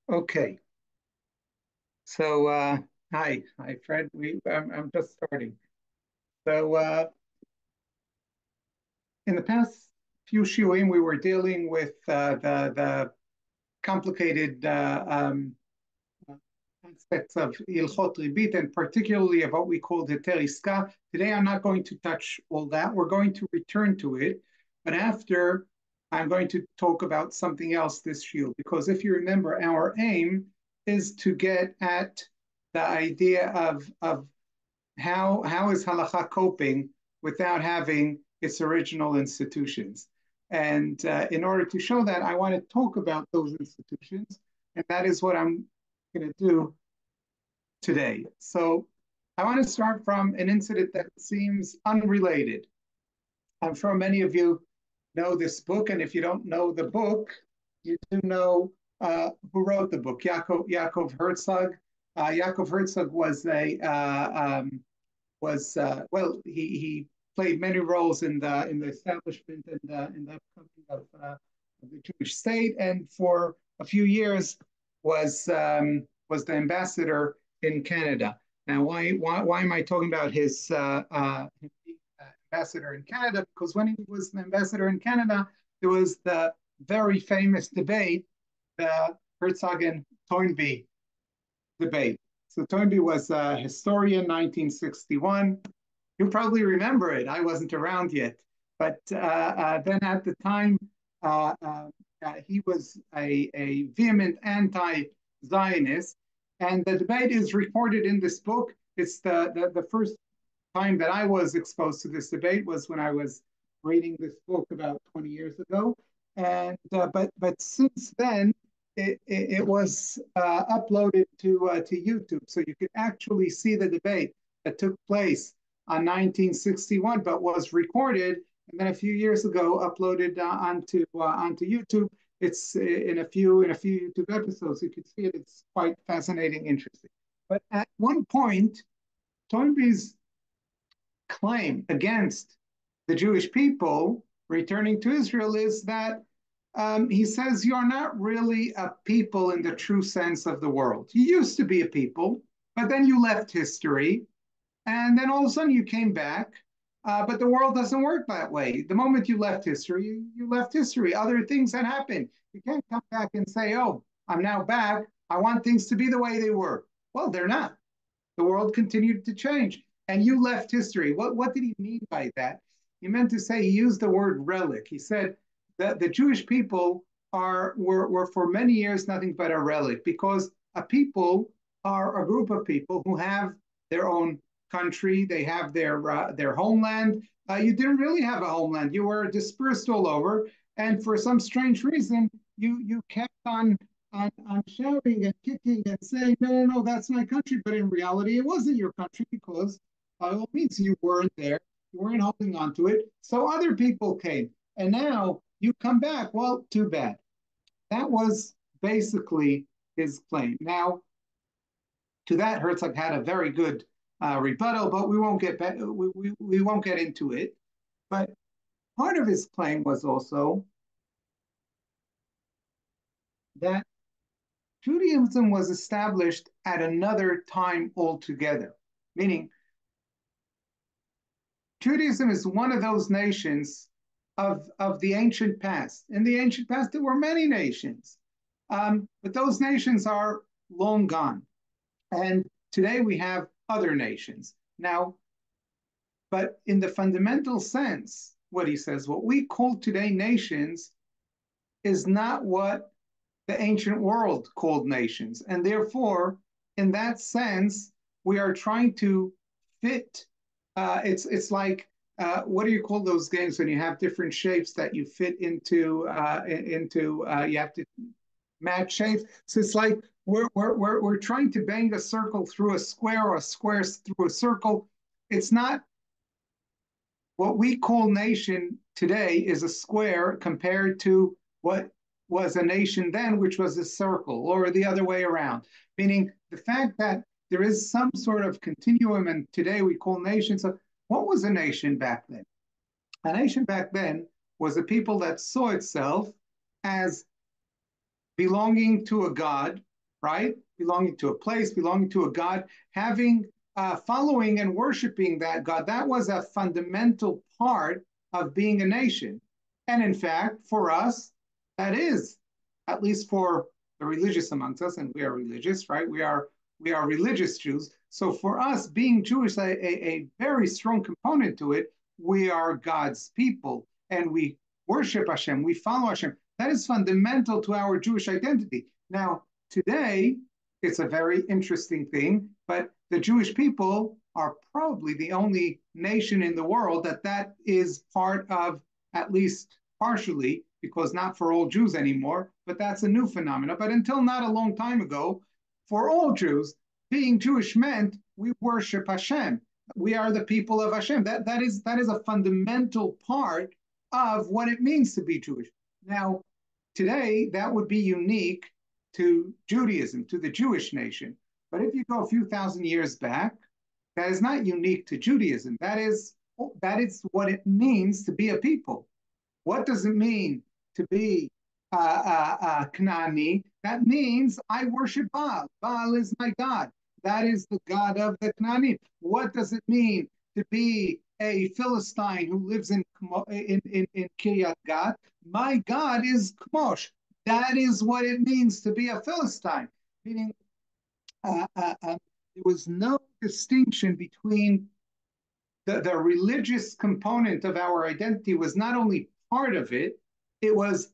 Okay, so hi, Fred. I'm just starting. So in the past few shiurim, we were dealing with the complicated aspects of Ilchot Ribit, and particularly of what we call the Teriska. Today, I'm not going to touch all that. We're going to return to it, but after I'm going to talk about something else this shiur, because if you remember, our aim is to get at the idea of how is halacha coping without having its original institutions. And in order to show that, I want to talk about those institutions, and that is what I'm going to do today. So I want to start from an incident that seems unrelated. I'm sure many of you know this book, and if you don't know the book, you do know who wrote the book, Yaakov Herzog. Yaakov Herzog he played many roles in the establishment and in the upcoming of the Jewish state, and for a few years was the ambassador in Canada. Now, why am I talking about his ambassador in Canada? Because when he was an ambassador in Canada, there was the very famous debate, the Herzog and Toynbee debate. So Toynbee was a historian, 1961. You probably remember it. I wasn't around yet. But then at the time, he was a vehement anti-Zionist. And the debate is recorded in this book. It's the first time that I was exposed to this debate was when I was reading this book about 20 years ago. But since then, it was uploaded to YouTube, so you could actually see the debate that took place on 1961, but was recorded and then a few years ago uploaded onto YouTube. It's in a few YouTube episodes. You can see it. It's quite fascinating, interesting. But at one point, Toynbee's claim against the Jewish people returning to Israel is that he says you're not really a people in the true sense of the world. You used to be a people, but then you left history, and then all of a sudden you came back. But the world doesn't work that way. The moment you left history, you left history. Other things that happened. You can't come back and say, "Oh, I'm now back. I want things to be the way they were." Well, they're not. The world continued to change, and you left history. What did he mean by that? He meant to say, he used the word relic. He said that the Jewish people were for many years nothing but a relic, because a people are a group of people who have their own country, they have their homeland. You didn't really have a homeland. You were dispersed all over, and for some strange reason, you kept on shouting and kicking and saying, no, no, no, that's my country. But in reality, it wasn't your country, because by all means, you weren't there. You weren't holding on to it. So other people came. And now you come back. Well, too bad. That was basically his claim. Now, to that, Herzog had a very good rebuttal, but we won't get we won't get into it. But part of his claim was also that Judaism was established at another time altogether, meaning Judaism is one of those nations of the ancient past. In the ancient past, there were many nations, but those nations are long gone. And today we have other nations. Now, but in the fundamental sense, what he says, what we call today nations is not what the ancient world called nations. And therefore, in that sense, we are trying to fit. It's like what do you call those games when you have different shapes that you fit into you have to match shapes. So it's like we're trying to bang a circle through a square, or a square through a circle. It's not what we call nation today is a square compared to what was a nation then, which was a circle, or the other way around. Meaning the fact that there is some sort of continuum, and today we call nations. So what was a nation back then? A nation back then was a people that saw itself as belonging to a God, right? Belonging to a place, belonging to a God, having following and worshiping that God. That was a fundamental part of being a nation. And in fact, for us, that is, at least for the religious amongst us, and we are religious, right? We are religious Jews. So for us, being Jewish, a very strong component to it, we are God's people and we worship Hashem, we follow Hashem. That is fundamental to our Jewish identity. Now, today, it's a very interesting thing, but the Jewish people are probably the only nation in the world that is part of, at least partially, because not for all Jews anymore, but that's a new phenomenon. But until not a long time ago, for all Jews, being Jewish meant we worship Hashem. We are the people of Hashem. That is a fundamental part of what it means to be Jewish. Now, today, that would be unique to Judaism, to the Jewish nation. But if you go a few thousand years back, that is not unique to Judaism. That is what it means to be a people. What does it mean to be Knani? That means I worship Baal. Baal is my God. That is the God of the Knani. What does it mean to be a Philistine who lives in Kiryat Gat? My God is Kmosh. That is what it means to be a Philistine. Meaning, there was no distinction between the religious component of our identity was not only part of it, it was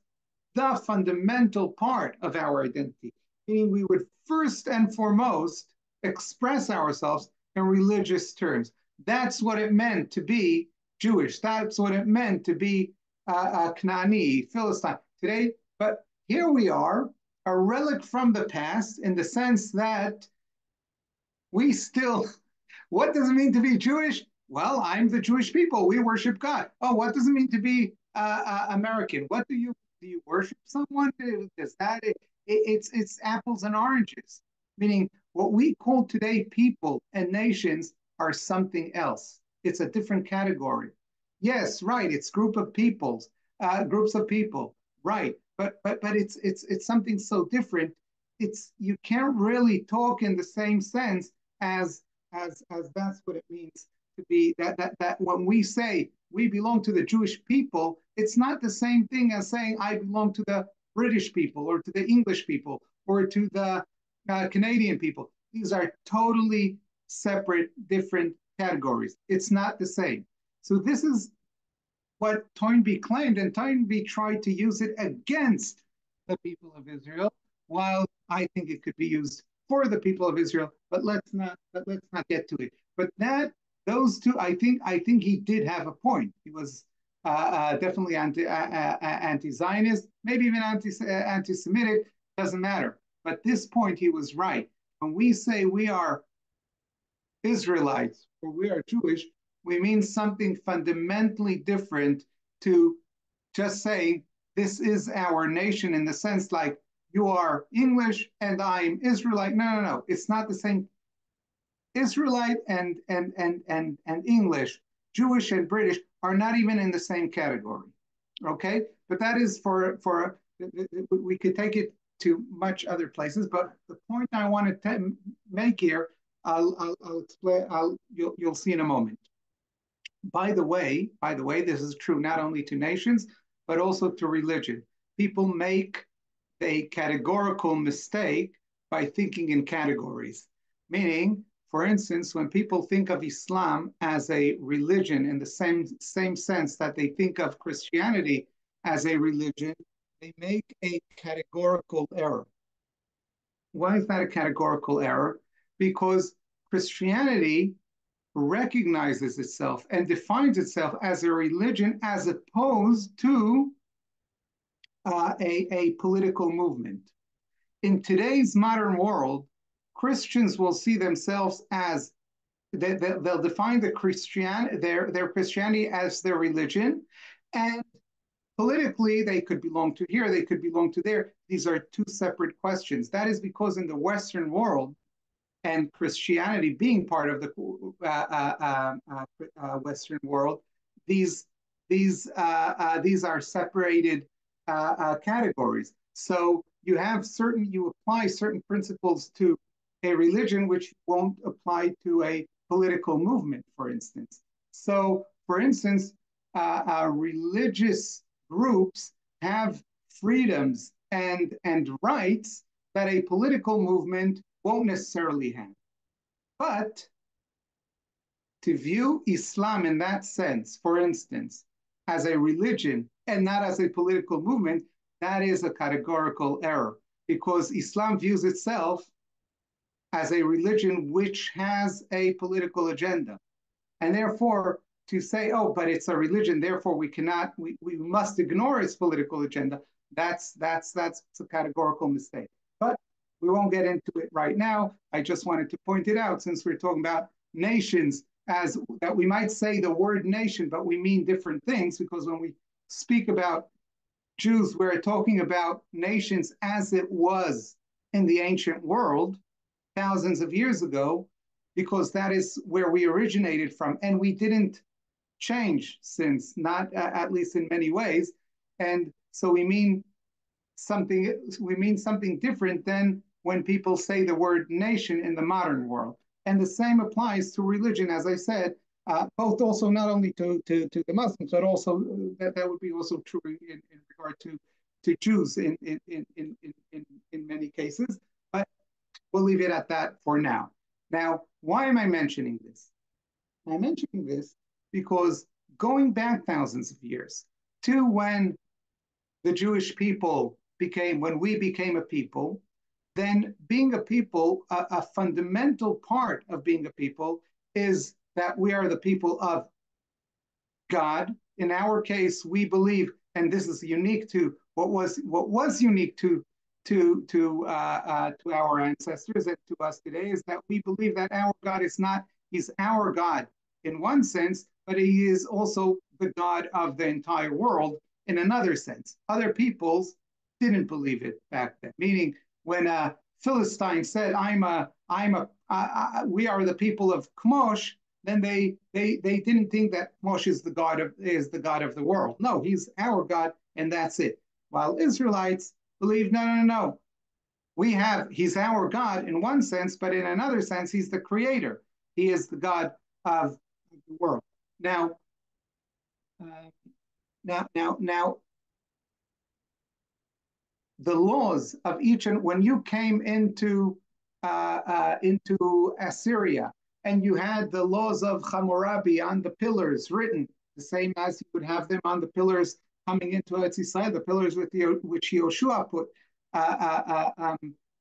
the fundamental part of our identity. Meaning we would first and foremost express ourselves in religious terms. That's what it meant to be Jewish. That's what it meant to be Knani, Philistine. Today, but here we are, a relic from the past in the sense that we still, what does it mean to be Jewish? Well, I'm the Jewish people. We worship God. Oh, what does it mean to be American? What do you worship someone? Does that it's apples and oranges. Meaning, what we call today people and nations are something else. It's a different category. Yes, right. It's groups of people, right? But it's something so different. You can't really talk in the same sense as that's what it means to be that when we say we belong to the Jewish people, it's not the same thing as saying I belong to the British people or to the English people or to the Canadian people. These are totally separate, different categories. It's not the same. So this is what Toynbee claimed, and Toynbee tried to use it against the people of Israel, while I think it could be used for the people of Israel. But let's not get to it. But those two, I think he did have a point. He was definitely anti-Zionist, maybe even anti-Semitic. Doesn't matter. But this point, he was right. When we say we are Israelites or we are Jewish, we mean something fundamentally different to just saying this is our nation in the sense like you are English and I'm Israelite. No. It's not the same. Israelite and English, Jewish and British are not even in the same category. Okay, but that is for we could take it to much other places. But the point I want to make here, I'll explain. You'll see in a moment. By the way, this is true not only to nations but also to religion. People make a categorical mistake by thinking in categories, meaning, for instance, when people think of Islam as a religion in the same sense that they think of Christianity as a religion, they make a categorical error. Why is that a categorical error? Because Christianity recognizes itself and defines itself as a religion as opposed to a political movement. In today's modern world, Christians will see themselves as they'll define their Christianity as their religion, and politically they could belong to here, they could belong to there. These are two separate questions. That is because in the Western world, and Christianity being part of the Western world, these are separated categories. So you apply certain principles to a religion which won't apply to a political movement, for instance. So, for instance, religious groups have freedoms and rights that a political movement won't necessarily have. But to view Islam in that sense, for instance, as a religion and not as a political movement, that is a categorical error, because Islam views itself as a religion which has a political agenda. And therefore, to say, oh, but it's a religion, therefore we must ignore its political agenda, that's a categorical mistake. But we won't get into it right now. I just wanted to point it out, since we're talking about nations, as that we might say the word nation, but we mean different things, because when we speak about Jews, we're talking about nations as it was in the ancient world thousands of years ago, because that is where we originated from, and we didn't change since, not at least in many ways. And so we mean something different than when people say the word nation in the modern world. And the same applies to religion, as I said, both also not only to the Muslims, but also that would be also true in regard to Jews in many cases. But we'll leave it at that for now. Now, why am I mentioning this? I'm mentioning this because going back thousands of years to when the Jewish people when we became a people, then being a people, a fundamental part of being a people is that we are the people of God. In our case, we believe, and this is unique to what was unique to our ancestors and to us today, is that we believe that our God he's our God in one sense, but he is also the God of the entire world in another sense. Other peoples didn't believe it back then, meaning when Philistine said, we are the people of Chemosh, then they didn't think that Chemosh is the God of the world. No, he's our God, and that's it. While Israelites believe, no. He's our God in one sense, but in another sense, he's the creator. He is the God of the world. Now, the laws of each, and when you came into Assyria, and you had the laws of Hammurabi on the pillars written, the same as you would have them on the pillars coming into Eretz Yisrael, the pillars which Yoshua put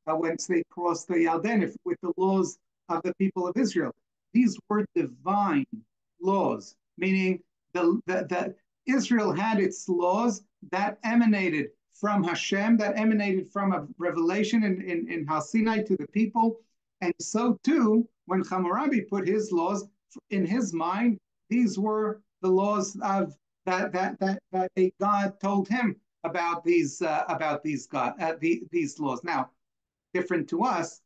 once they crossed the Yarden, with the laws of the people of Israel. These were divine laws, meaning the Israel had its laws that emanated from Hashem, that emanated from a revelation in Har Sinai to the people. And so too, when Hammurabi put his laws in his mind, these were the laws of that a God told him about these laws. Now, different to us,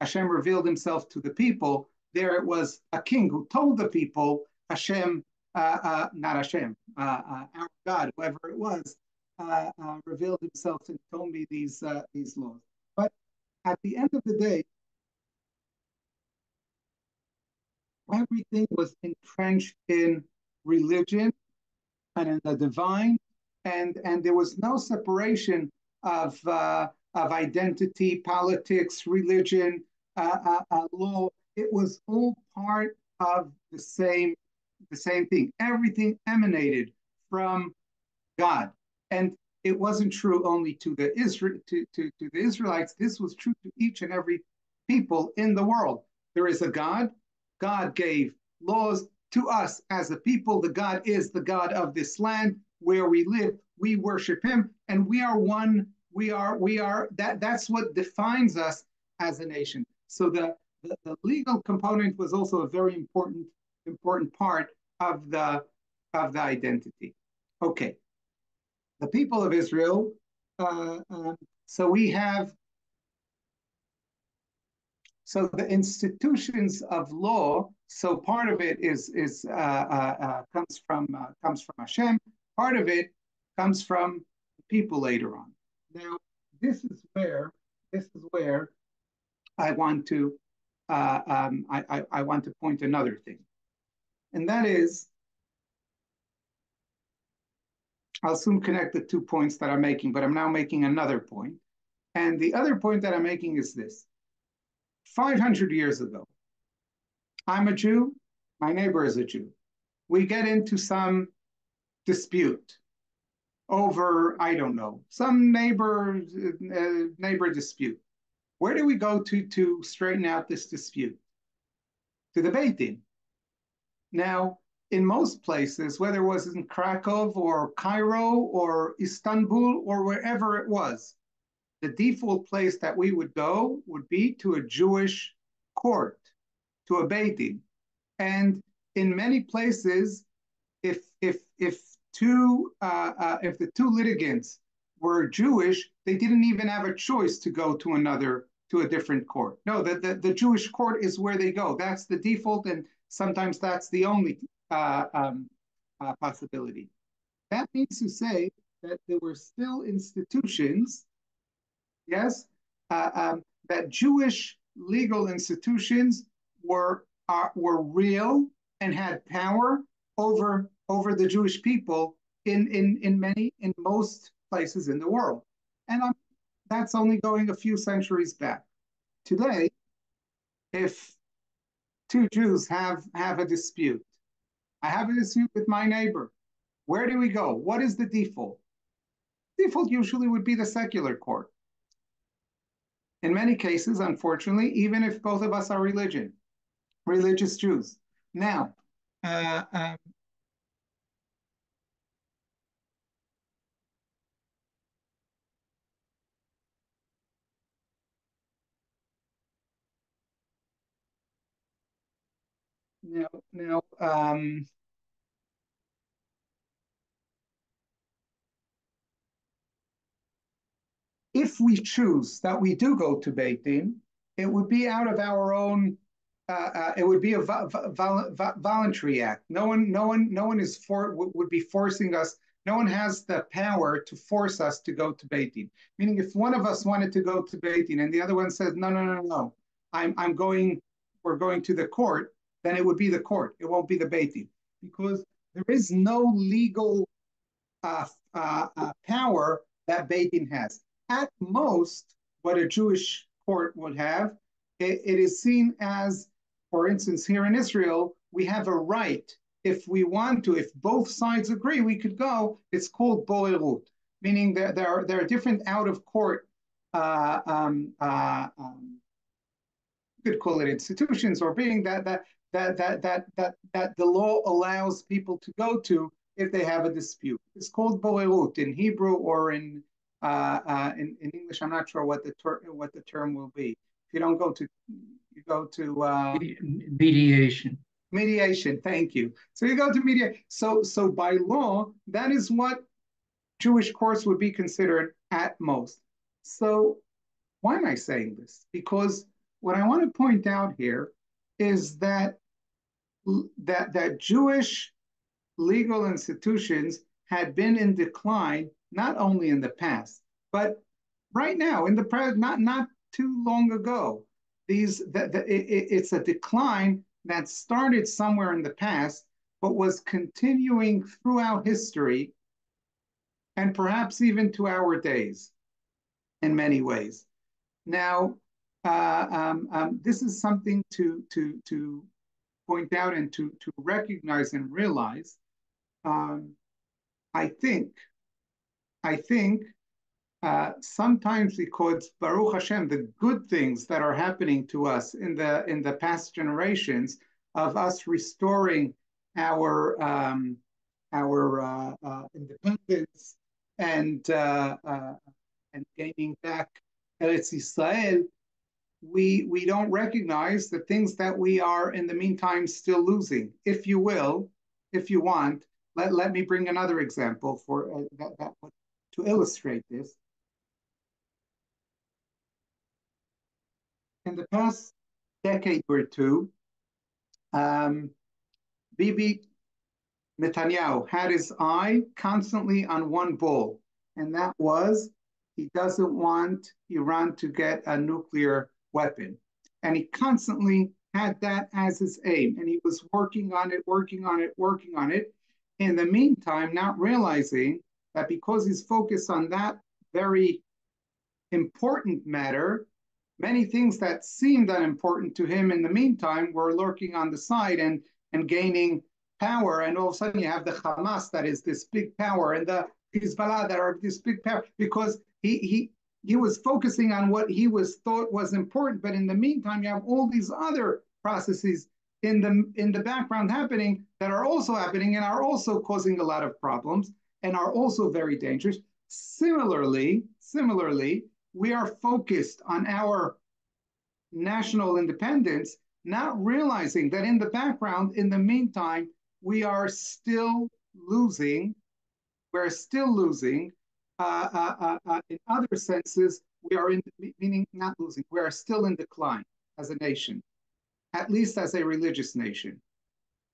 Hashem revealed himself to the people. There it was a king who told the people, Hashem, not Hashem, our God, whoever it was, revealed himself and told me these laws. But at the end of the day, everything was entrenched in religion and in the divine, and there was no separation of identity, politics, religion, law. It was all part of the same thing. Everything emanated from God. And it wasn't true only to the Israelites. This was true to each and every people in the world. There is a God. God gave laws to us as a people. The God is the God of this land where we live. We worship him, and we are one. That's what defines us as a nation. So the legal component was also a very important part of the identity. Okay. The people of Israel, so the institutions of law, so part of it comes from Hashem, part of it comes from people later on. Now, this is where this is where I want to I want to point another thing, and that is I'll soon connect the 2 points that I'm making, but I'm now making another point. And the other point that I'm making is this: 500 years ago, I'm a Jew, my neighbor is a Jew. We get into some dispute over, I don't know, some neighbor dispute. Where do we go to straighten out this dispute? To the Beit Din. Now, in most places, whether it was in Krakow or Cairo or Istanbul or wherever it was, the default place that we would go would be to a Jewish court, to a Beit Din. And in many places, if the two litigants were Jewish, they didn't even have a choice to go to a different court. No, the Jewish court is where they go. That's the default, and sometimes that's the only possibility. That means to say that there were still institutions, yes, that Jewish legal institutions were real and had power over the Jewish people in most places in the world. And that's only going a few centuries back. Today, if two Jews have a dispute, I have a dispute with my neighbor, where do we go? What is the default? Default usually would be the secular court. In many cases, unfortunately, even if both of us are religious Jews. Now, now, if we choose that we do go to Beit Din, it would be out of our own. It would be a voluntary act. No one would be forcing us. No one has the power to force us to go to Beit Din. Meaning, if one of us wanted to go to Beit Din and the other one says, no, I'm going. We're going to the court. Then it would be the court. It won't be the Beit Din, because there is no legal power that Beit Din has. At most, what a Jewish court would have, it is seen as, for instance, here in Israel, we have a right, if we want to, if both sides agree, we could go. It's called boerut, meaning there are different out of court. You could call it institutions, or being that the law allows people to go to if they have a dispute. It's called boerut in Hebrew, or in English. I'm not sure what the term will be. If you don't go to, you go to mediation. Mediation. Thank you. So you go to mediation. So by law, that is what Jewish courts would be considered at most. So why am I saying this? Because what I want to point out here is that Jewish legal institutions had been in decline not only in the past, but right now in the present, not too long ago. It's a decline that started somewhere in the past, but was continuing throughout history, and perhaps even to our days in many ways. Now, this is something to point out and to recognize and realize. I think sometimes, because Baruch Hashem, the good things that are happening to us in the past generations of us restoring our independence and gaining back Eretz Yisrael, we don't recognize the things that we are in the meantime still losing. If you will, if you want, let me bring another example for to illustrate this. In the past decade or two, Bibi Netanyahu had his eye constantly on one ball, and that was he doesn't want Iran to get a nuclear weapon. And he constantly had that as his aim. And he was working on it, working on it, working on it. In the meantime, not realizing that because he's focused on that very important matter, many things that seemed unimportant to him in the meantime were lurking on the side and gaining power. And all of a sudden you have the Hamas that is this big power and the Hezbollah that are this big power because he was focusing on what he was thought was important. But in the meantime, you have all these other processes in the background happening that are also happening and are also causing a lot of problems and are also very dangerous. Similarly, we are focused on our national independence, not realizing that in the background, in the meantime, we are still losing. We're still losing. In other senses, we are in, meaning not losing, we are still in decline as a nation, at least as a religious nation.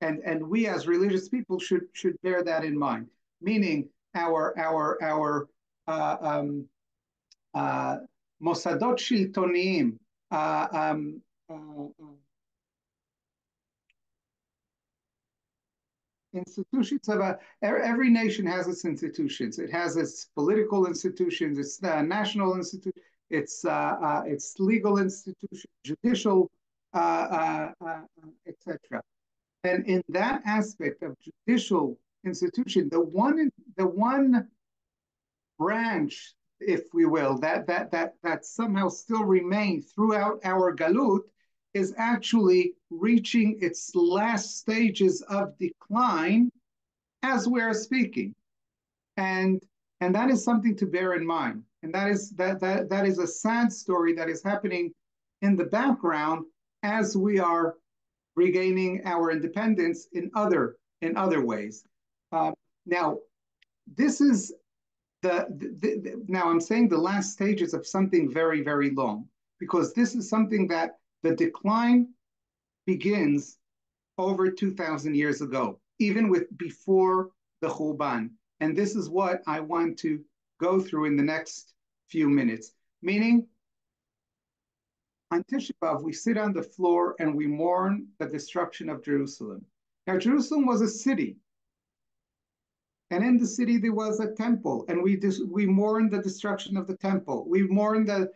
And we as religious people should bear that in mind, meaning our Mossadot Shiltoniyim, institutions of every nation has its institutions. It has its political institutions, its national institutions, its legal institutions, judicial, etc. And in that aspect of judicial institution, the one branch, if we will, that somehow still remains throughout our galut is actually reaching its last stages of decline as we're speaking. And that is something to bear in mind. And that is a sad story that is happening in the background as we are regaining our independence in other ways. Now, this is now I'm saying the last stages of something very, very long, because this is something that the decline begins over 2,000 years ago, even with before the Churban. And this is what I want to go through in the next few minutes. Meaning, on Tisha B'Av, we sit on the floor and we mourn the destruction of Jerusalem. Now, Jerusalem was a city. And in the city, there was a temple. And we mourn the destruction of the temple. We mourn the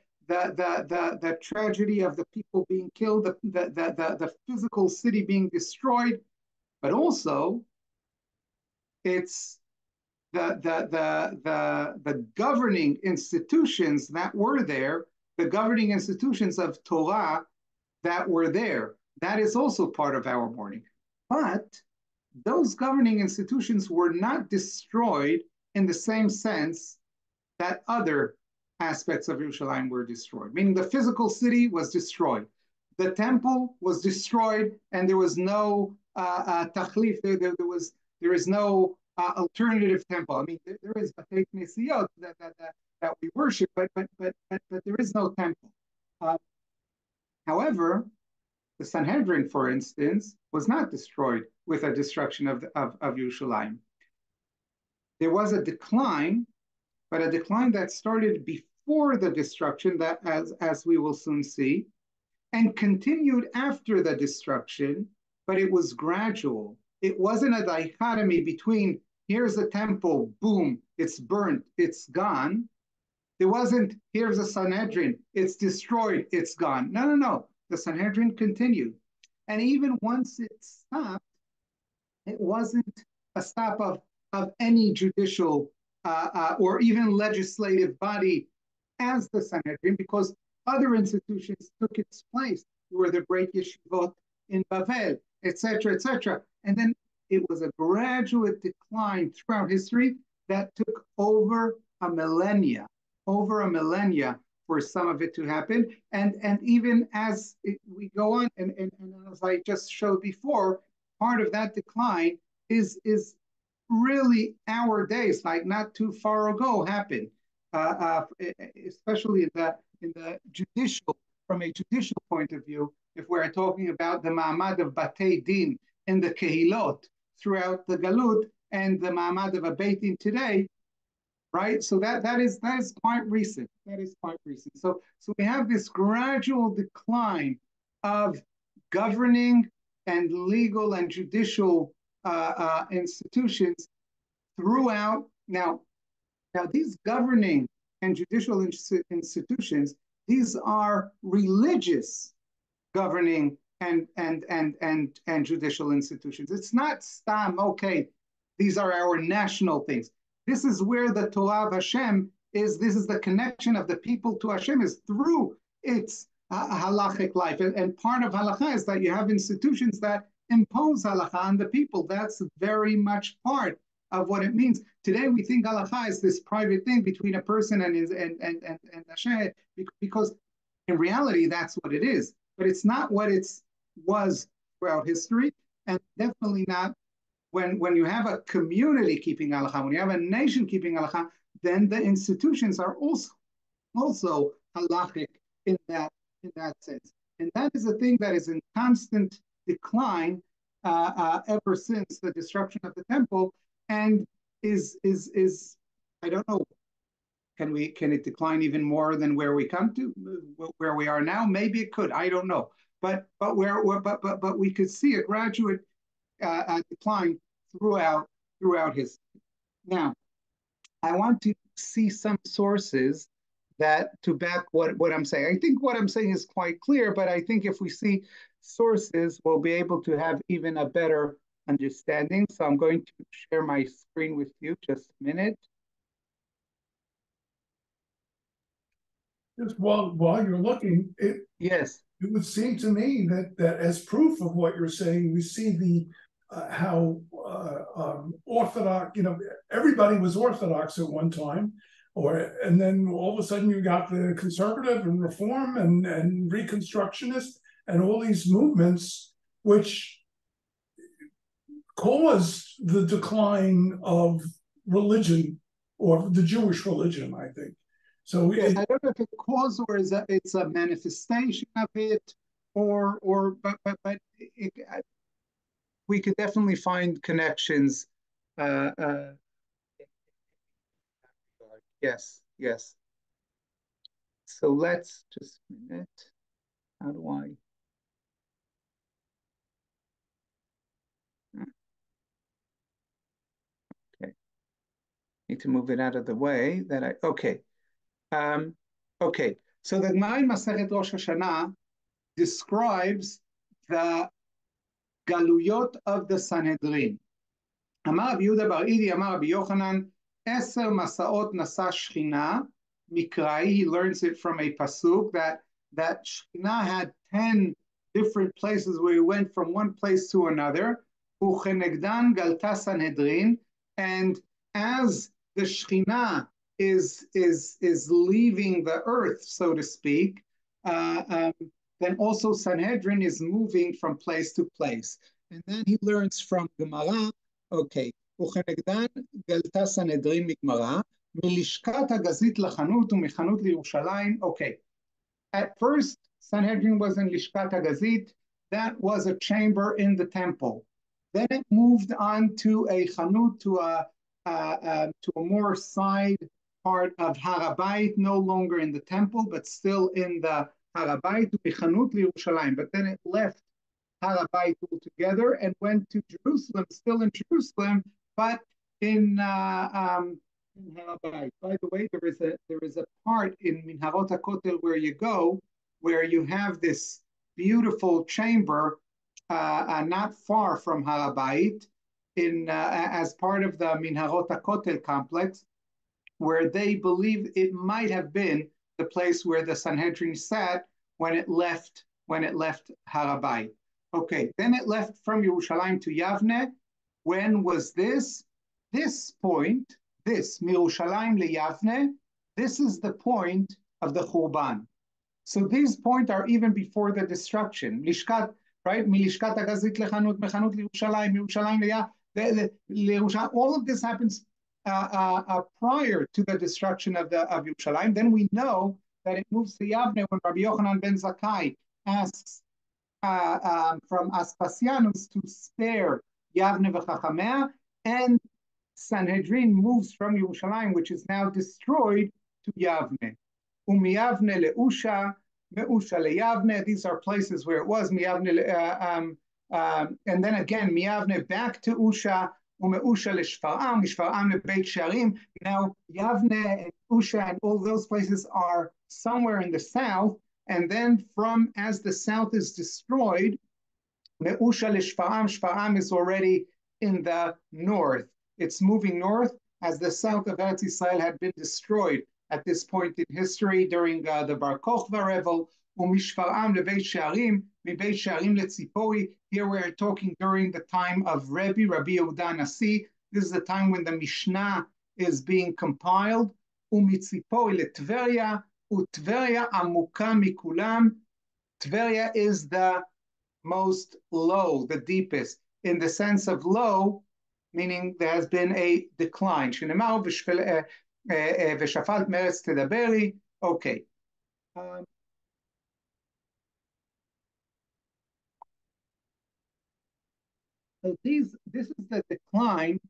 tragedy of the people being killed, the physical city being destroyed, but also it's the governing institutions that were there, the governing institutions of Torah that were there. That is also part of our mourning. But those governing institutions were not destroyed in the same sense that other aspects of Yerushalayim were destroyed, meaning the physical city was destroyed. The temple was destroyed, and there was no tachlif, there is no alternative temple. I mean, there is Batei Knesiyot that we worship, but there is no temple. However, the Sanhedrin, for instance, was not destroyed with a destruction of Yerushalayim. There was a decline, but a decline that started before the destruction, that as we will soon see, and continued after the destruction, but it was gradual. It wasn't a dichotomy between here's a temple, boom, it's burnt, it's gone. There wasn't here's a Sanhedrin, it's destroyed, it's gone. No. The Sanhedrin continued. And even once it stopped, it wasn't a stop of any judicial or even legislative body as the Sanhedrin, because other institutions took its place. There were the great yeshivot in Bavel, etc., etc. And then it was a gradual decline throughout history that took over a millennia for some of it to happen. And even as we go on, and as I just showed before, part of that decline is really our days, like not too far ago happened, especially in the judicial, from a judicial point of view, if we're talking about the ma'amad of Batei Din in the Kehilot throughout the Galut and the ma'amad of a Beit Din today, right? So that is quite recent. That is quite recent. So we have this gradual decline of governing and legal and judicial institutions throughout. Now these governing and judicial institutions, these are religious governing and judicial institutions. It's not stam, okay, these are our national things. This is where the Torah of Hashem is. This is the connection of the people to Hashem, is through its halachic life. And part of halacha is that you have institutions that impose halacha on the people. That's very much part of what it means. Today we think halacha is this private thing between a person and Hashem, because in reality that's what it is. But it's not what it was throughout history, and definitely not when you have a community keeping halacha, when you have a nation keeping halacha, then the institutions are also halachic in that sense. And that is a thing that is in constant decline ever since the destruction of the temple, and is I don't know, can it decline even more than where we come to, where we are now? Maybe it could. I don't know. But we could see a gradual decline throughout history. Now, I want to see some sources that to back what I'm saying. I think what I'm saying is quite clear, but I think if we see sources, we'll be able to have even a better understanding. So I'm going to share my screen with you. Just a minute. Just while you're looking, yes, it would seem to me that as proof of what you're saying, we see the how Orthodox, everybody was Orthodox at one time, and then all of a sudden you got the conservative and reform and Reconstructionist and all these movements, which caused the decline of religion, or the Jewish religion, I think. So yes, I don't know if it's cause or it's a manifestation of it, but we could definitely find connections. Yes. So let's just a minute. How do I? Okay. Need to move it out of the way. Okay. Okay. So the Gemara in Masechet Rosh Hashanah describes the galuyot of the Sanhedrin. Amar Rabbi Yehuda bar Idi, Amar Rabbi Yochanan, 10 masaot nasa Shechina mikrai. He learns it from a pasuk that Shechina had 10 different places where he went from one place to another. Uchenegdan galta Sanhedrin, and as the Shechina is leaving the earth, so to speak, then also Sanhedrin is moving from place to place. And then he learns from Gemara, okay, וכנגדן גלתה סנהדרין מגמרא, מלשכת הגזית לחנות ומחנות לירושלים. Okay, at first Sanhedrin was in Lishkat HaGazit. That was a chamber in the temple. Then it moved on to a chanut, to a more side part of Har HaBayit, no longer in the temple, but still in the Har HaBayit, ומחנות לירושלים. But then it left Har HaBayit altogether and went to Jerusalem, still in Jerusalem, but in Har HaBayit. By the way, there is a part in Minharot HaKotel where you go, where you have this beautiful chamber not far from Har HaBayit, as part of the Minharot HaKotel complex, where they believe it might have been the place where the Sanhedrin sat when it left Har HaBayit. Okay, then it left from Yerushalayim to Yavne. When was this? This point, Yerushalayim leYavne, this is the point of the Churban. So these points are even before the destruction. Lishkat, right? Milishkat HaGazit lechanut, mechanut liYerushalayim, Yerushalayim leYavne. All of this happens prior to the destruction of Yerushalayim. Then we know that it moves to Yavne when Rabbi Yochanan ben Zakkai asks from Aspasianus to spare Yavne v'Chachamea, and Sanhedrin moves from Yerushalayim, which is now destroyed, to Yavne. Umiyavne leusha, meusha leyavne. These are places where it was Miyavne, and then again Miyavne back to Usha. Umeusha leshfar'am, Shfar'am lebeit sharim. Now Yavne and Usha and all those places are somewhere in the south, and then from as the south is destroyed, Meusha leshfar'am. Shfar'am is already in the north. It's moving north as the south of Eretz Yisrael had been destroyed at this point in history during the Bar Kokhba revel. Umishfar'am lebeit sharim, mibeit sharim letzipori. Here we are talking during the time of Rabbi Yehuda Nasi. This is the time when the Mishnah is being compiled. Umitzipori leTveria, uTveria amuka mikulam. Tveria is the most low, the deepest, in the sense of low, meaning there has been a decline. V'shafalt meretz tedaberi. Okay. So this is the decline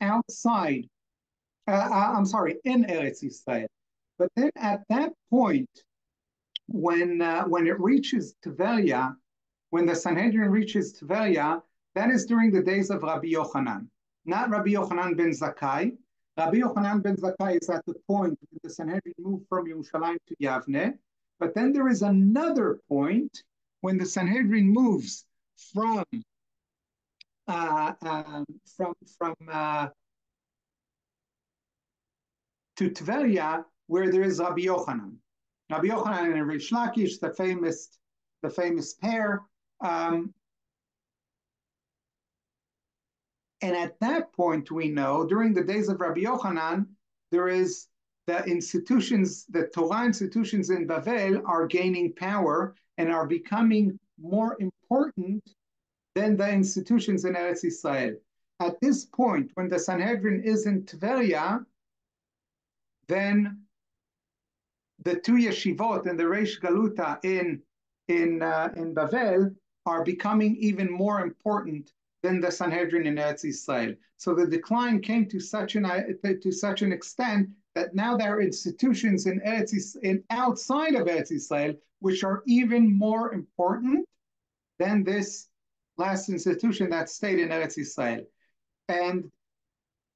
outside. I'm sorry, in Eretz Yisrael. But then at that point, when it reaches Tveria, when the Sanhedrin reaches Tveria, that is during the days of Rabbi Yochanan, not Rabbi Yochanan ben Zakkai. Rabbi Yochanan ben Zakkai is at the point when the Sanhedrin moved from Yerushalayim to Yavne. But then there is another point when the Sanhedrin moves from to Tveria, where there is Rabbi Yochanan. Rabbi Yochanan and Rish Lakish, the famous pair. And at that point, we know, during the days of Rabbi Yochanan, there is the institutions, the Torah institutions in Bavel are gaining power and are becoming more important than the institutions in Eretz Yisrael. At this point, when the Sanhedrin is in Tveria, then the two yeshivot and the Reish Galuta in Bavel are becoming even more important than the Sanhedrin in Eretz Yisrael. So the decline came to such an extent that now there are institutions in outside of Eretz Yisrael which are even more important than this last institution that stayed in Eretz Yisrael. And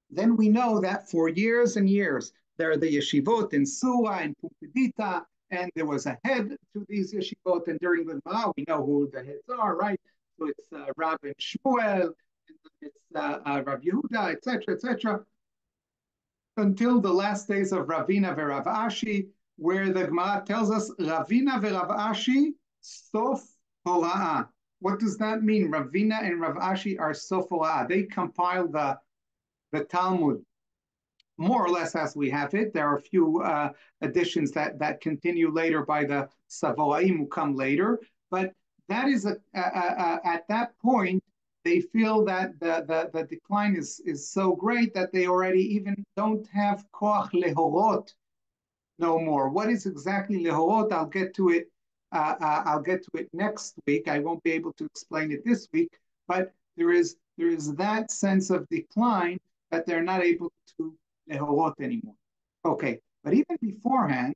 then we know that for years and years, there are the yeshivot in Sura and Pumbedita, and there was a head to these yeshivot, and during the Gemara, we know who the heads are, right? So it's Rav and Shmuel, and it's Rav Yehuda, etc., until the last days of Ravina v'Rav Ashi, where the Gemara tells us Ravina v'Rav Ashi sof hora'ah. What does that mean? Ravina and Rav Ashi are sof hora'ah. They compile the Talmud more or less as we have it. There are a few additions that continue later by the Savoraim who come later, but that is at that point they feel that the decline is so great that they already even don't have koach lehorot no more. What is exactly lehorot? I'll get to it. I'll get to it next week. I won't be able to explain it this week, but there is that sense of decline that they're not able to lehorot anymore. Okay, but even beforehand,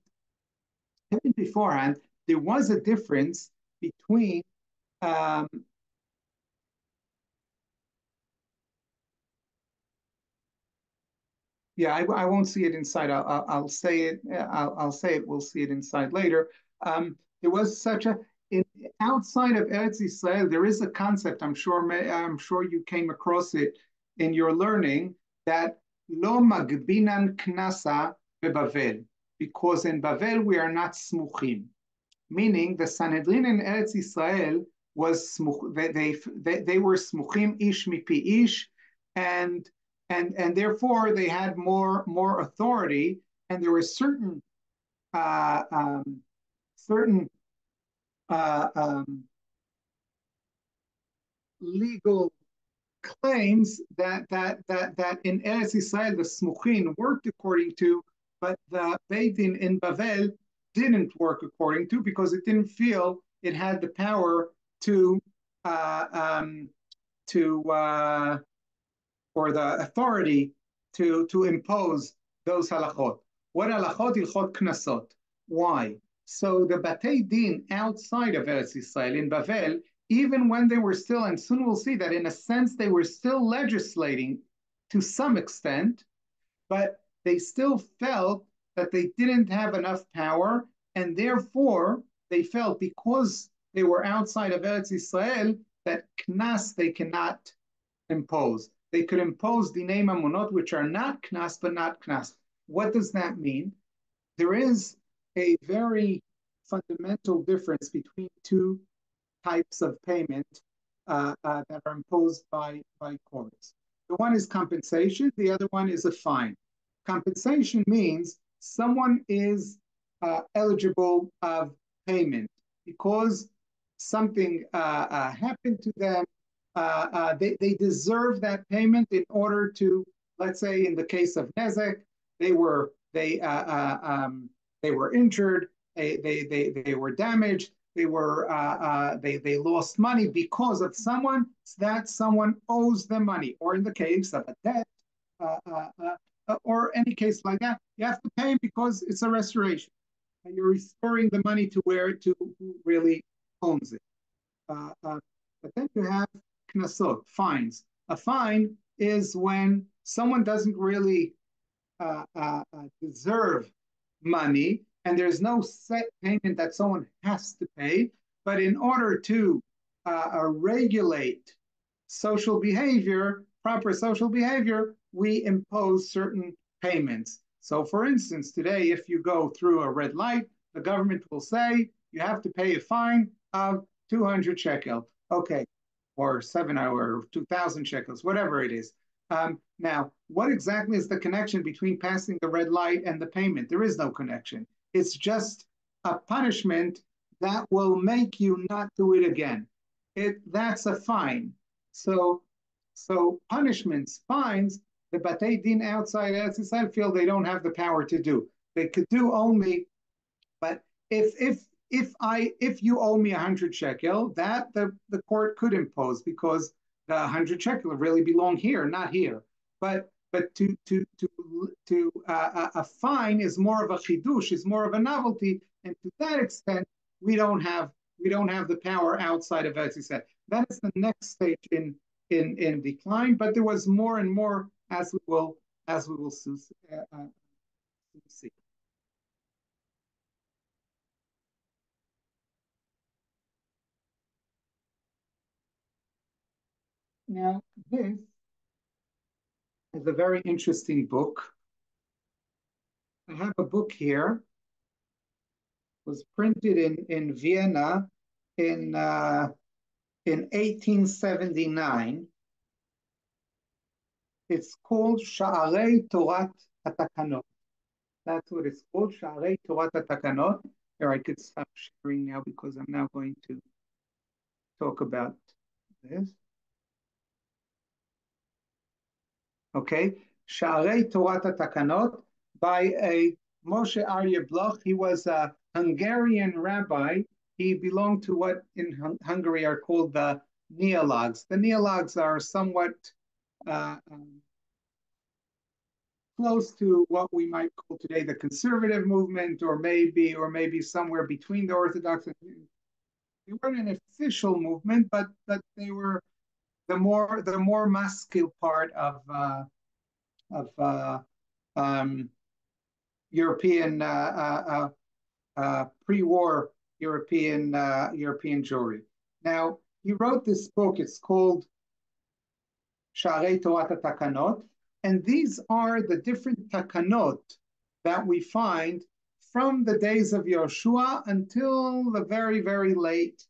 there was a difference between yeah, I won't see it inside. I'll say it. I'll say it. We'll see it inside later. There was such a outside of Eretz Yisrael. There is a concept. I'm sure you came across it in your learning, that lo magbinan knasa beBavel, because in Bavel we are not smuchim, meaning the Sanhedrin in Eretz Yisrael was they were smuchim ish mipi ish, and therefore they had more authority, and there were certain legal claims that in Eretz Yisrael the smuchin worked according to, but the Beit Din in Bavel didn't work according to, because it didn't feel it had the power or the authority to impose those halachot. What halachot? Hilchot knasot. Why? So the Batei Din outside of Eretz Yisrael in Bavel, even when they were still, and soon we'll see that in a sense they were still legislating to some extent, but they still felt that they didn't have enough power, and therefore they felt because they were outside of Eretz Yisrael that knas they cannot impose. They could impose dinei mamonot, which are not knas, but not knas. What does that mean? There is a very fundamental difference between two types of payment that are imposed by courts. The one is compensation, the other one is a fine. Compensation means someone is eligible of payment because something happened to them. They deserve that payment in order to, let's say, in the case of Nezek, they were injured, they were damaged, they lost money because of someone. That someone owes them money, or in the case of a debt, or any case like that, you have to pay because it's a restoration. You're restoring the money to who really owns it. But then you have knasot, fines. A fine is when someone doesn't really deserve money, and there's no set payment that someone has to pay. But in order to regulate social behavior, proper social behavior, we impose certain payments. So, for instance, today, if you go through a red light, the government will say you have to pay a fine of 200 shekel. Okay, or 2,000 shekels, whatever it is. Now, what exactly is the connection between passing the red light and the payment? There is no connection. It's just a punishment that will make you not do it again. That's a fine. So punishments, fines, the Batei Din outside Eretz Yisrael feel they don't have the power to do. They could do only, but if you owe me 100 shekel, that the court could impose because the 100 shekel really belong here, not here. But a fine is more of a chidush, is more of a novelty, and to that extent, we don't have the power outside of Eretz Yisrael. That is the next stage in decline. But there was more and more as we will soon see. Now, this is a very interesting book. I have a book here. It was printed in Vienna in 1879. It's called Sha'arei Torat HaTakanot. That's what it's called, Sha'arei Torat HaTakanot. Here, I could stop sharing now because I'm now going to talk about this. Okay, Sha'arei Torat HaTakanot by a Moshe Aryeh Bloch. He was a Hungarian rabbi. He belonged to what in Hungary are called the neologues. The neologues are somewhat close to what we might call today the conservative movement, or maybe somewhere between the Orthodox. They weren't an official movement, but they were the more masculine part of European pre-war European Jewry. Now he wrote this book. It's called Sha'arei Torat HaTakanot, and these are the different takanot that we find from the days of Yoshua until the very, very late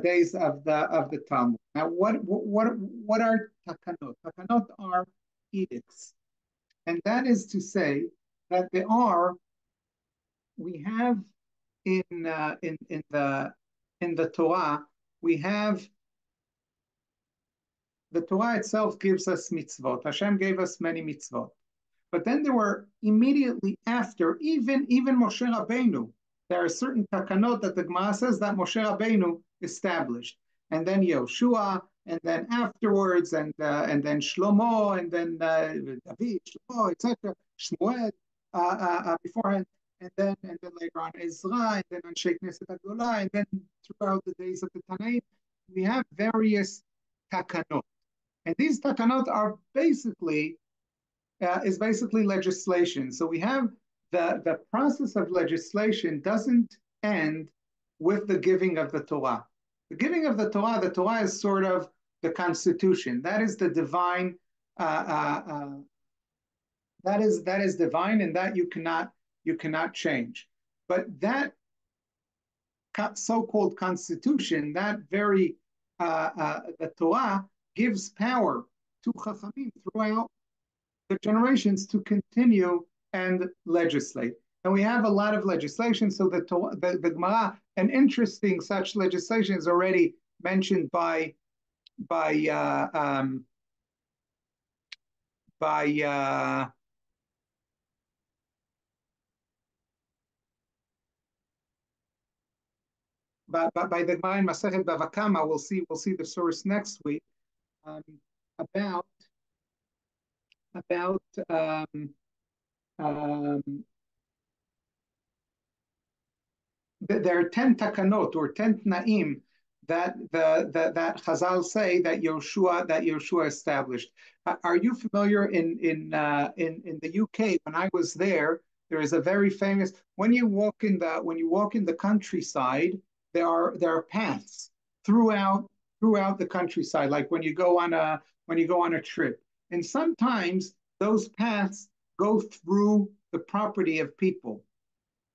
days of the Talmud. Now, what are takanot? Takanot are edicts, and that is to say that we have in the Torah, we have the Torah itself gives us mitzvot. Hashem gave us many mitzvot. But then there were immediately after, even Moshe Rabbeinu, there are certain takanot that the Gemara says that Moshe Rabbeinu established. And then Yehoshua, and then afterwards, and then Shlomo, and then David, Shlomo, etc., Shmuel beforehand, and then later on Ezra, and then on Sheikh Knesset Agdolah, and then throughout the days of the Tanaim, we have various takanot, and these takanot are basically is basically legislation. So we have the process of legislation doesn't end with the giving of the Torah. The giving of the Torah is sort of the Constitution. That is the divine. That is divine, and that you cannot change. But that so-called Constitution, that very the Torah gives power to Chachamim throughout the generations to continue and legislate. And we have a lot of legislation. So the Gemara, an interesting such legislation is already mentioned by the Gemara in Masechet Bava Kama. We'll see the source next week about there are 10 takanot or 10 tnaim that that Chazal say that Yoshua established. Are you familiar in the UK? When I was there, there is a very famous when you walk in the countryside, there are paths throughout the countryside, like when you go on a trip. And sometimes those paths go through the property of people,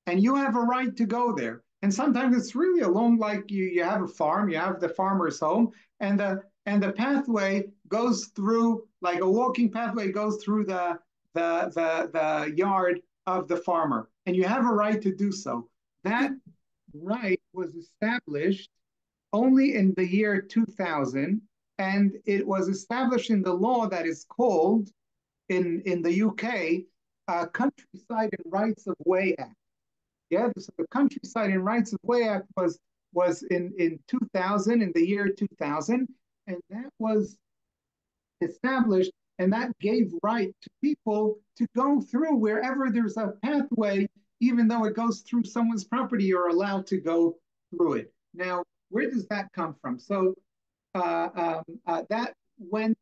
and you have a right to go there. And sometimes it's really along, like you have a farm, you have the farmer's home, and the pathway goes through, like a walking pathway goes through the yard of the farmer, and you have a right to do so. That right was established only in the year 2000, and it was established in the law that is called in the UK Countryside and Rights of Way Act. Yeah, so the Countryside and Rights of Way Act was in 2000, in the year 2000, and that was established, and that gave right to people to go through wherever there's a pathway, even though it goes through someone's property, you're allowed to go through it. Now, where does that come from? So that went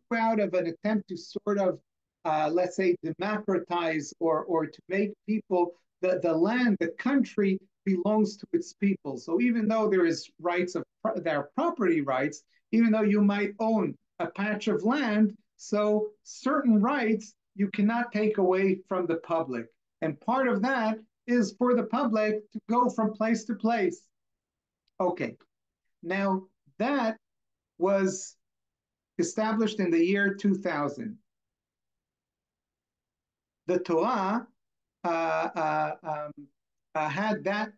throughout of an attempt to sort of, let's say, democratize or to make people, the land, the country belongs to its people. So even though there is rights of their property rights, even though you might own a patch of land, so certain rights you cannot take away from the public. And part of that is for the public to go from place to place. Okay, now that was established in the year 2000. The Torah had that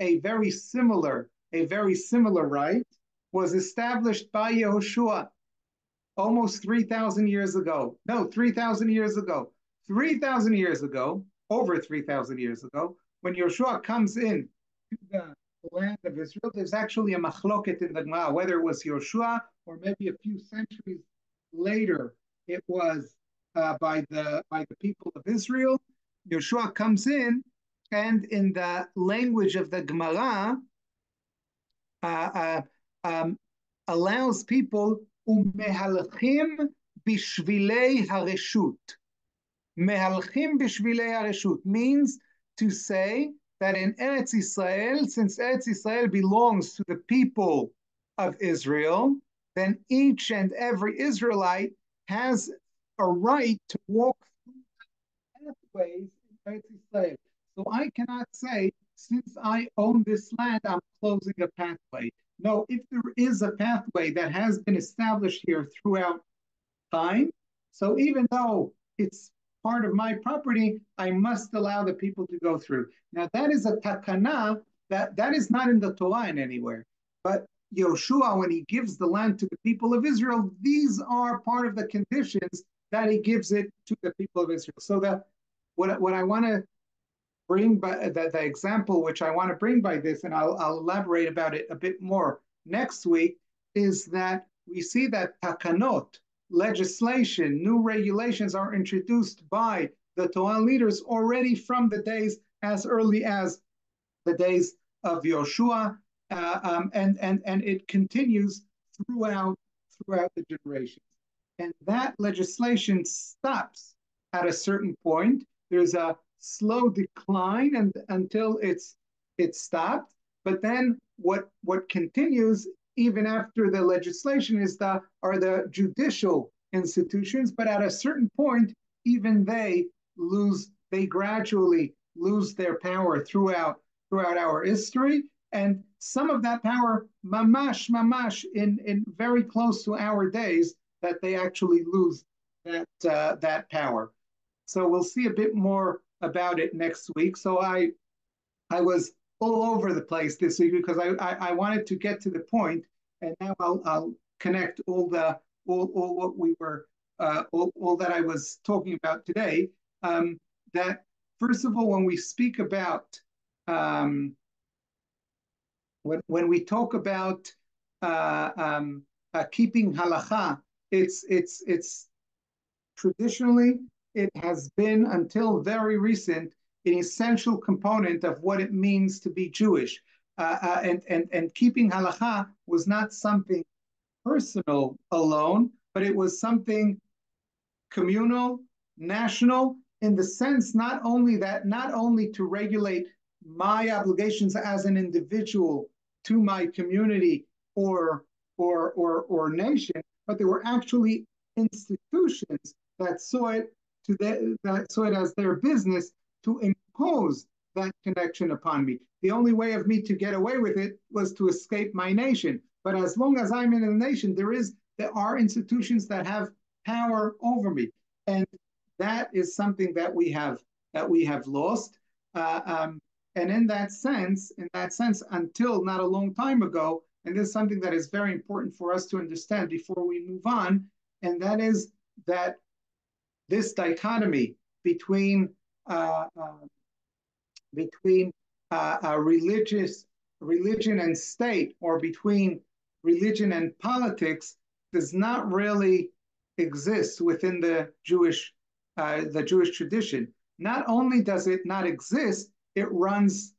a very similar right was established by Yehoshua almost 3,000 years ago. No, 3,000 years ago. 3,000 years ago, over 3,000 years ago, when Yehoshua comes in to the land of Israel, there's actually a machloket in the Gemara, whether it was Yehoshua or maybe a few centuries later, it was by the people of Israel. Yehoshua comes in, and in the language of the Gemara, allows people umehalchim bishvilei hareshut. Mehalchim bishvilei hareshut means to say that in Eretz Israel, since Eretz Israel belongs to the people of Israel, then each and every Israelite has a right to walk through pathways in Eretz Israel. So I cannot say, since I own this land, I'm closing a pathway. No, if there is a pathway that has been established here throughout time, so even though it's part of my property, I must allow the people to go through. Now that is a takana that is not in the Torah in anywhere. But Yehoshua, when he gives the land to the people of Israel, these are part of the conditions that he gives it to the people of Israel. So that what I want to bring by the example which I want to bring by this, and I'll elaborate about it a bit more next week, is that we see that takanot, legislation, new regulations are introduced by the Torah leaders already from the days as early as the days of Yoshua, and it continues throughout the generations. And that legislation stops at a certain point. There's a slow decline until it's stopped. But then what continues even after the legislation are the judicial institutions. But at a certain point, even they gradually lose their power throughout our history. And some of that power, mamash, in very close to our days, that they actually lose that power. So we'll see a bit more about it next week. So I was all over the place this week because I wanted to get to the point, and now I'll connect all what we were all that I was talking about today. That first of all, when we speak about when we talk about keeping halacha, it's traditionally, it has been until very recent an essential component of what it means to be Jewish. And keeping halacha was not something personal alone, but it was something communal, national, in the sense not only to regulate my obligations as an individual to my community or nation, but there were actually institutions that saw it as their business to impose that connection upon me. The only way of me to get away with it was to escape my nation. But as long as I'm in a nation, there are institutions that have power over me, and that is something that we have lost. And in that sense, until not a long time ago, and this is something that is very important for us to understand before we move on, and that is that this dichotomy between religion and state, or between religion and politics, does not really exist within the Jewish tradition. Not only does it not exist, it runs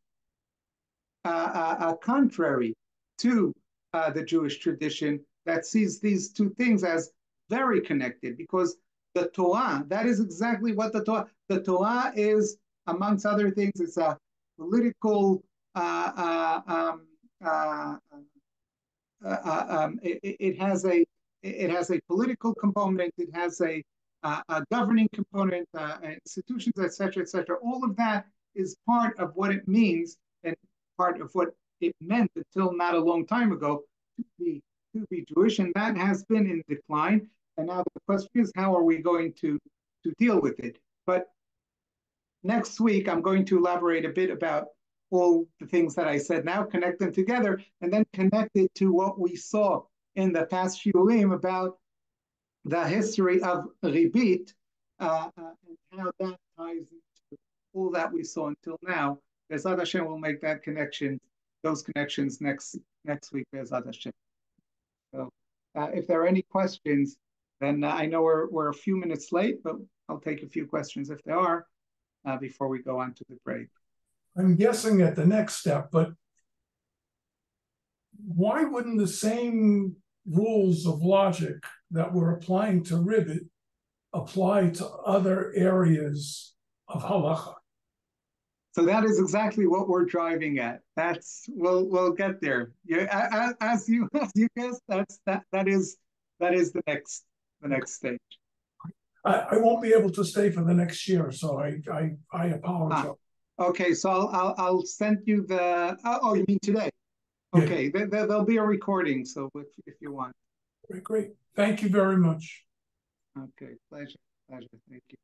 contrary to the Jewish tradition that sees these two things as very connected, because the Torah, that is exactly what the Torah is, amongst other things. It's a political, it has a political component, it has a governing component, institutions, etc., etc. All of that is part of what it means and part of what it meant until not a long time ago to be Jewish, and that has been in decline. And now the question is, how are we going to deal with it? But next week, I'm going to elaborate a bit about all the things that I said now, connect them together, and then connect it to what we saw in the past shiurim about the history of ribit, and how that ties into all that we saw until now. Be'ezrat Hashem will make those connections next week, Be'ezrat Hashem. So if there are any questions, then I know we're a few minutes late, but I'll take a few questions if there are before we go on to the break. I'm guessing at the next step, but why wouldn't the same rules of logic that we're applying to ribbit apply to other areas of halacha? So that is exactly what we're driving at. We'll get there. As you guessed, that is the next stage. I won't be able to stay for the next year, so I apologize. Okay, so I'll send you the. Oh, you mean today? Okay, yeah. There'll be a recording, so if you want. Great. Thank you very much. Okay, pleasure. Thank you.